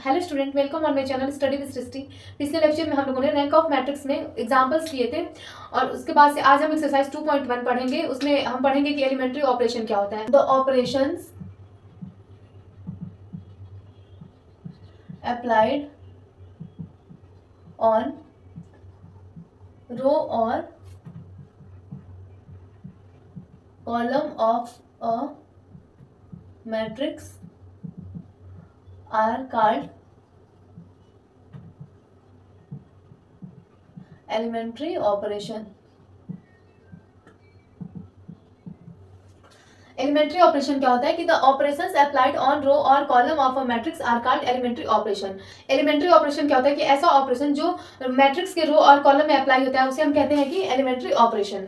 Hello student, welcome on my channel study with Srishti. पिछले lecture में हम लोगों ने रैंक ऑफ मैट्रिक्स में एग्जांपल्स किए थे और उसके बाद से आज हम एक्सरसाइज 2.1 पढ़ेंगे। उसमें हम पढ़ेंगे कि एलिमेंट्री ऑपरेशन क्या होता है। The operations applied on row और column of a matrix are called elementary operation. Elementary operation क्या होता है कि the operations applied on row और column of a matrix are called elementary operation. Elementary operation क्या होता है कि ऐसा ऑपरेशन जो मैट्रिक्स के रो और कॉलम में अप्लाई होता है उसे हम कहते हैं कि एलिमेंट्री ऑपरेशन।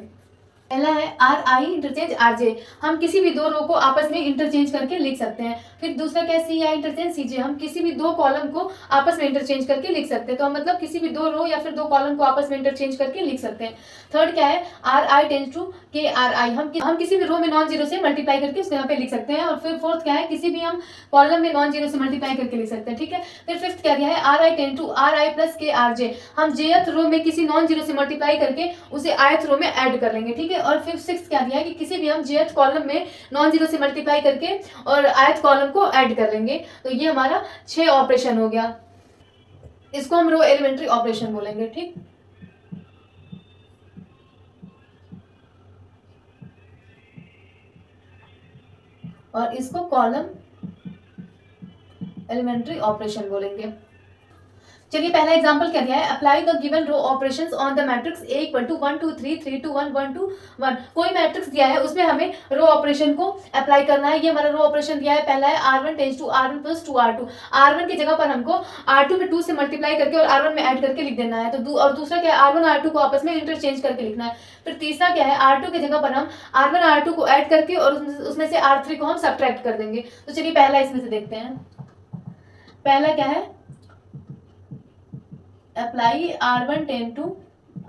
पहला है R I interchange R J, हम किसी भी दो रो को आपस में इंटरचेंज करके लिख सकते हैं। फिर दूसरा क्या है सी आई इंटरचेंज सी जे, हम किसी भी दो कॉलम को आपस में इंटरचेंज करके लिख सकते हैं। तो हम मतलब किसी भी दो रो या फिर दो कॉलम को आपस में इंटरचेंज करके लिख सकते हैं। थर्ड क्या है आर आई टेंस टू के आर आई, हम किसी भी रो में नॉन जीरो से मल्टीप्लाई करके उसको यहाँ पे लिख सकते हैं। और फिर फोर्थ क्या है किसी भी हम कॉलम में नॉन जीरो से मल्टीप्लाई करके लिख सकते हैं। ठीक है, फिर फिफ्थ क्या दिया है R I tends to R I plus K R J, हम जेथ रो में किसी नॉन जीरो से मल्टीप्लाई करके उसे आयथ रो में ऐड कर लेंगे। ठीक है, और फिर सिक्स क्या दिया है कि किसी भी हम जेथ कॉलम में नॉन जीरो से मल्टीप्लाई करके और आयथ कॉलम को ऐड कर लेंगे। तो ये हमारा 6 ऑपरेशन हो गया। इसको हम रो एलिमेंट्री ऑपरेशन बोलेंगे। ठीक, और इसको कॉलम एलिमेंट्री ऑपरेशन बोलेंगे। चलिए पहला एग्जांपल क्या दिया है, apply the given row operations on the matrix A equal to 1 2 3 3 2 1 1 2 1। कोई मैट्रिक्स दिया है उसमें हमें रो ऑपरेशन को अप्लाई करना है। ये हमारा रो ऑपरेशन दिया है। पहला है R1 tense to R1 plus 2R2, R1 की जगह पर हमको R2 में 2 से मल्टीप्लाई करके और R1 में ऐड करके लिख देना है। तो और दूसरा क्या है R1 R2 को आपस में इंटरचेंज करके लिखना है। फिर तीसरा क्या है R2 की जगह पर हम R1 R2 को ऐड करके और उसमें से R3 को हम सब्ट्रैक्ट कर देंगे। तो चलिए पहला इसमें से देखते हैं। पहला क्या है apply R1 ten to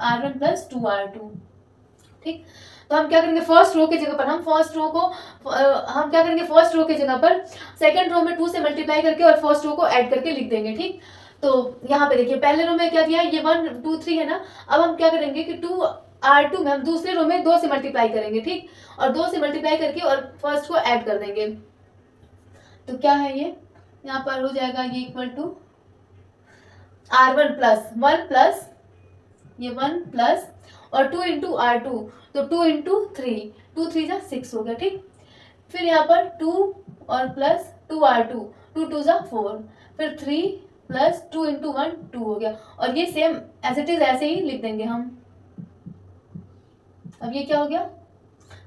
R1 plus 2R2। ठीक, तो हम क्या करेंगे फर्स्ट रो के जगह पर हम क्या करेंगे फर्स्ट रो के जगह पर सेकंड रो में 2 से मल्टीप्लाई करके और फर्स्ट रो को ऐड करके लिख देंगे। ठीक, तो यहाँ पे देखिए पहले रो में क्या दिया है ये 1 2 3 है ना। अब हम क्या करेंगे कि 2R2 में हम दूसरे रो में 2 से मल्टीप्लाई करेंगे। ठीक, और 2 से मल्टीप्लाई करके और फर्स्ट को ऐड कर देंगे। तो क्या है ये यहाँ पर हो जाएगा ये equal to R1 plus 1 plus ये 1 प्लस और 2 इंटू R2, तो 2 इंटू 3, 2 3 जा 6 हो गया। ठीक, फिर यहाँ पर 2 और प्लस 2R2, 2 2 जा 4, फिर 3 प्लस 2 इंटू 1 2 हो गया। और ये सेम एज इट इज ऐसे ही लिख देंगे हम। अब ये क्या हो गया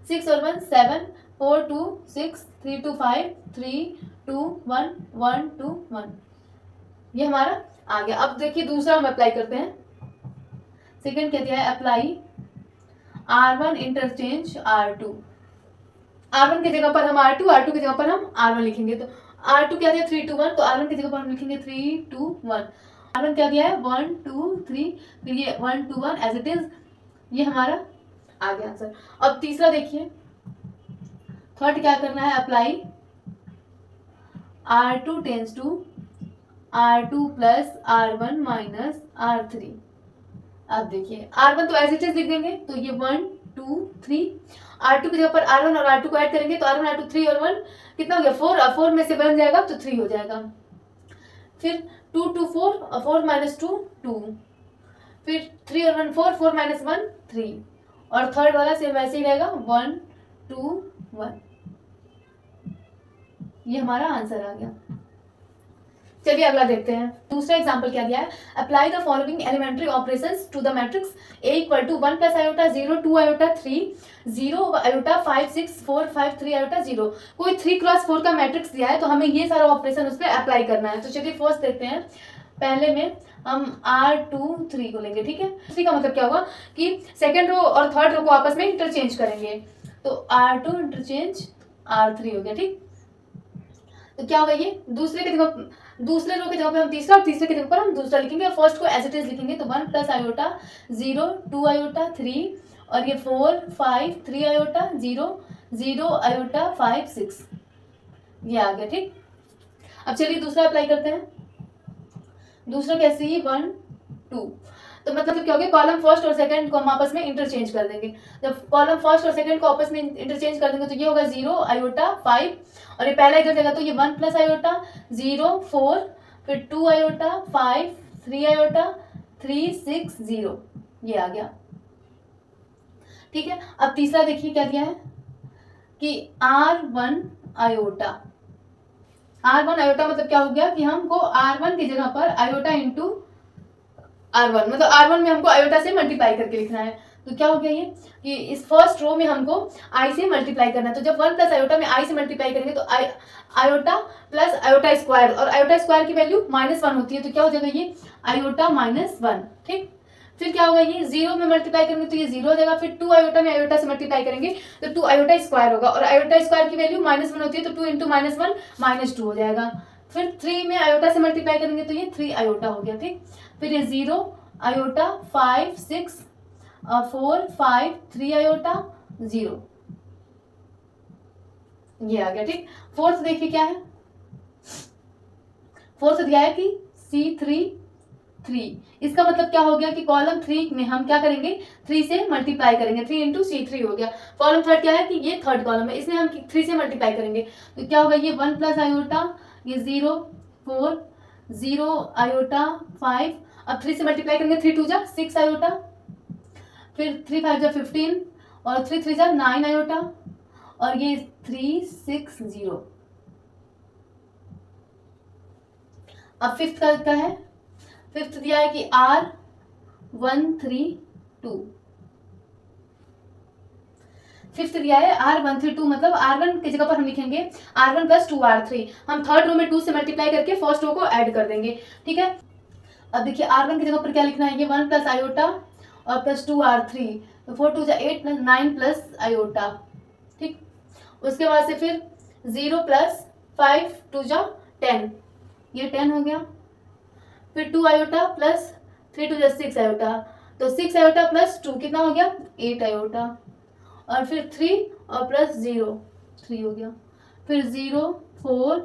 6 और 1 7 4 2 6 3 2 5 3 2 1 1 2 1, ये हमारा आ गया। अब देखिए दूसरा हम अप्लाई करते हैं। सेकंड क्या दिया है apply R1 interchange R2, R1 की जगह पर हम R2 की जगह पर हम R1 लिखेंगे। तो R2 क्या दिया 3 2 1, तो R1 की जगह पर हम लिखेंगे 3 2 1। R1 क्या दिया है 1 2 3, फिर ये 1 2 1 एज इट इज, ये हमारा आ गया आंसर। अब तीसरा देखिए, थर्ड क्या करना है apply R2 tends to R2 plus R1 minus R3। अब देखिए R1 तो एज इट इज लिख देंगे, तो ये 1 2 3, R2 की जगह पर R1 और R2 को ऐड करेंगे तो R1 R2 3 और 1 कितना हो गया 4, 4 में से बन जाएगा तो 3 हो जाएगा। फिर 2 2 4 और 4 माइनस 2 2, फिर 3 और 1 4, 4 माइनस 1 3, और थर्ड वाला सेम वैसे ही रहेगा 1 2 1, ये हमारा आंसर आ गया। चलिए अगला देखते हैं। दूसरा एग्जांपल क्या दिया है, apply the following elementary operations to the matrix A equal to 1 plus iota 0 2 iota 3 0 iota 5 6 4 5 3 iota 0। कोई 3 क्रॉस 4 का मैट्रिक्स दिया है तो हमें ये सारा ऑपरेशन उस पर अप्लाई करना है। तो चलिए फर्स्ट देखते हैं। पहले में हम R2 3 को लेंगे। ठीक है, 3 का मतलब क्या होगा कि सेकेंड रो और थर्ड रो को आपस में इंटरचेंज करेंगे। तो R2 इंटरचेंज R3 हो गया। ठीक, तो क्या होगा ये दूसरे रो के जगह पे हम तीसरा और तीसरे के जगह पर हम दूसरा लिखेंगे और फर्स्ट को एज इट इज लिखेंगे। तो 1 प्लस आयोटा 0 2 आयोटा 3 और ये 4 5 3 आयोटा 0 0 आयोटा 5 6, ये आ गया। ठीक, अब चलिए दूसरा अप्लाई करते हैं। दूसरा क्या C1 2। तो मतलब क्या हो गया, कॉलम फर्स्ट और सेकंड को हम आपस में इंटरचेंज कर देंगे। जब कॉलम फर्स्ट और सेकंड को आपस में इंटरचेंज कर देंगे तो ये होगा 0 आयोटा 5, और ये पहला इधर जाएगा तो ये 1 प्लस आयोटा 0 4, फिर 2 आयोटा 5 3 आयोटा 3 6 0, ये आ गया। ठीक है, अब तीसरा देखिए क्या दिया है कि R1 आयोटा। R1 आयोटा मतलब क्या हो गया कि हमको R1 की जगह पर आयोटा इंटू R1, मतलब R1 में हमको आयोटा से मल्टीप्लाई करके लिखना है। तो क्या हो गया ये कि इस फर्स्ट रो में हमको I से मल्टीप्लाई करना है। तो जब 1 प्लस आयोटा में I से मल्टीप्लाई करेंगे तो आयोटा प्लस आयोटा स्क्वायर, और आयोटा स्क्वायर की वैल्यू -1 होती है, तो क्या हो जाएगा ये आयोटा -1। ठीक, फिर क्या होगा, ये 0 में मल्टीप्लाई करेंगे तो ये 0 हो जाएगा। फिर 2 आयोटा में आयोटा से मल्टीप्लाई करेंगे तो 2 आयोटा स्क्वायर होगा, और आयोटा स्क्वायर की वैल्यू -1 होती है, तो 2 इंटू -1 -2 हो जाएगा। फिर 3 में आयोटा से मल्टीप्लाई करेंगे तो ये 3 आयोटा हो गया। ठीक, फिर ये 0 आयोटा 5 6 4 5 3 आयोटा 0, ये आ गया। ठीक, फोर्थ देखिए क्या है, फोर्थ दिया है कि C3 3। इसका मतलब क्या हो गया कि कॉलम 3 में हम क्या करेंगे, 3 से मल्टीप्लाई करेंगे, 3 इंटू C3 हो गया। कॉलम थर्ड क्या है कि ये थर्ड कॉलम है, इसमें हम 3 से मल्टीप्लाई करेंगे तो क्या होगा, ये 1 प्लस आयोटा ये 0 4 0 आयोटा 5, अब 3 से मल्टीप्लाई करेंगे 3 2 जा 6 आयोटा, फिर 3 5 जा 15, और 3 3 जा 9 आयोटा, और ये 3 6 0। अब फिफ्थ का है, फिफ्थ दिया है कि R132। फिफ्थ दिया है R132, मतलब R1 की जगह पर हम लिखेंगे R1 प्लस 2R3। हम थर्ड रो में 2 से मल्टीप्लाई करके फर्स्ट रो को ऐड कर देंगे। ठीक है, अब देखिए R1 की जगह पर क्या लिखना है, ये 1 प्लस आयोटा और प्लस 2R3, तो 4 2 जा 8 प्लस 9 प्लस आयोटा। ठीक, उसके बाद से फिर 0 प्लस 5 2 जा 10, ये 10 हो गया। फिर 2 आयोटा प्लस 3 2 जा 6 आयोटा, तो 6 आयोटा प्लस 2 कितना हो गया, 8 आयोटा, और फिर 3 और प्लस 0 3 हो गया। फिर 0 4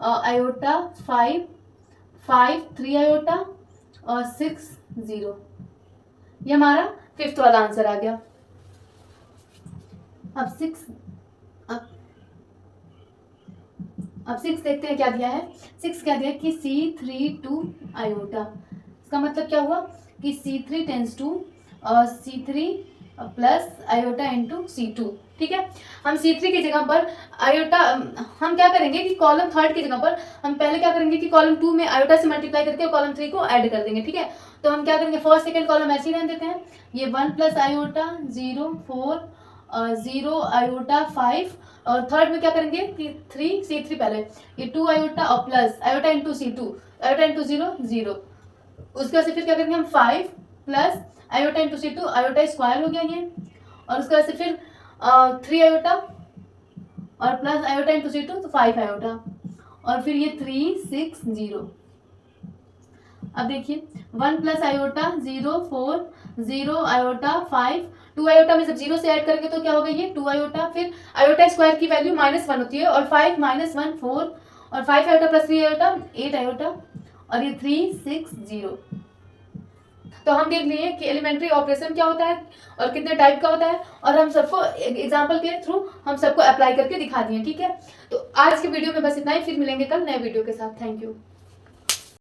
आयोटा 5 5 3 आयोटा और 6 0, ये हमारा फिफ्थ वाला आंसर आ गया। अब 6 देखते हैं क्या दिया है। 6 क्या दिया है कि C32 आयोटा। इसका मतलब क्या हुआ कि C3 tends to C3 plus iota into C2। ठीक है, हम C3 की जगह पर आयोटा, हम क्या करेंगे कि कॉलम थर्ड की जगह पर हम पहले क्या करेंगे कि कॉलम 2 में आयोटा से मल्टीप्लाई करके कॉलम 3 को ऐड कर देंगे। ठीक है, तो हम क्या करेंगे, फर्स्ट सेकंड कॉलम ऐसे ही रहने देते हैं। ये 1 प्लस आयोटा 0 4 0 आयोटा 5, और थर्ड में क्या करेंगे कि 3 C3 पहले, ये 2 आयोटा और plus iota into C2, iota into 0 0। उसके बाद से फिर क्या करेंगे हम 5 plus iota into C2, iota square हो गया ये, और उसके बाद से फिर 3 आयोटा और प्लस आयोटा इंटू C2, तो 5 आयोटा, और फिर ये 3 6 0। अब देखिए 1 प्लस आयोटा 0 4 0 आयोटा 5, 2 आयोटा में जब 0 से ऐड करेंगे तो क्या होगा, ये 2 आयोटा, फिर आयोटा स्क्वायर की वैल्यू -1 होती है, और 5 -1 4, और 5 आयोटा प्लस 3 आयोटा 8 आयोटा, और ये 3 6 0। तो हम देख लिए कि एलिमेंट्री ऑपरेशन क्या होता है और कितने टाइप का होता है, और हम सबको एग्जाम्पल के थ्रू हम सबको अप्लाई करके दिखा दिए। ठीक है, तो आज की वीडियो में बस इतना ही, फिर मिलेंगे कल नए वीडियो के साथ। Thank you.